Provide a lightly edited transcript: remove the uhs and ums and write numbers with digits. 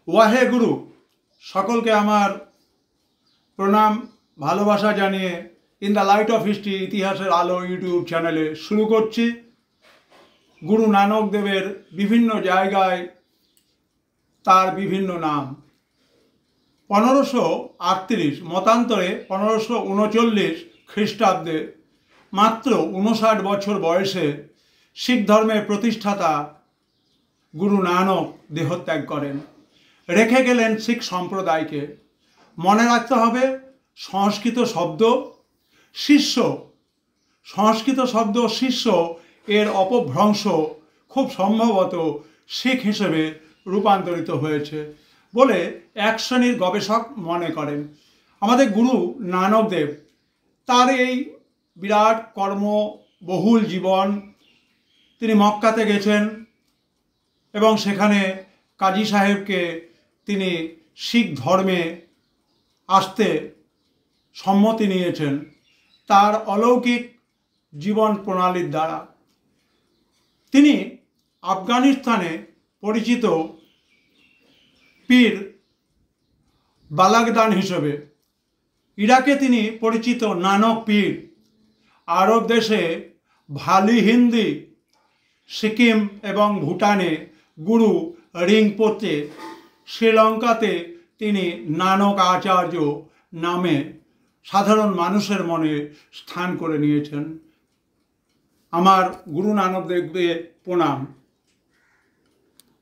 ওয়াহে গুরু সকলকে আমার প্রণাম ভালোবাসা জানিয়ে in the light off history ইতিহাসের আলো ইউটিউব চ্যানেলে শুরু করছি। গুরু নানক দেবের বিভিন্ন জায়গায় তার বিভিন্ন নাম। 1538 মতান্তরে 1539 খ্রিস্টাব্দে মাত্র 59 বছর বয়সে শিখ ধর্মের প্রতিষ্ঠাতা গুরু নানক দেহত্যাগ করেন। রেখে গেলেন শিখ সম্প্রদায়কে। মনে রাখতে হবে সংস্কৃত শব্দ শিষ্য, সংস্কৃত শব্দ শিষ্য এর অপভ্রংশ খুব সম্ভবত শিখ হিসেবে রূপান্তরিত হয়েছে বলে এক শ্রেণীর গবেষক মনে করেন। আমাদের গুরু নানক দেব তার এই বিরাট কর্মবহুল জীবন, তিনি মক্কাতে গেছেন এবং সেখানে কাজী সাহেবকে তিনি শিখ ধর্মে আসতে সম্মতি নিয়েছেন তার অলৌকিক জীবন প্রণালীর দ্বারা। তিনি আফগানিস্তানে পরিচিত পীর বালাগদান হিসেবে, ইরাকে তিনি পরিচিত নানক পীর, আরব দেশে ভালি হিন্দি, সিকিম এবং ভুটানে গুরু রিংপোচে, শ্রীলঙ্কাতে তিনি নানক আচার্য নামে সাধারণ মানুষের মনে স্থান করে নিয়েছেন। আমার গুরু নানক দেবকে প্রণাম।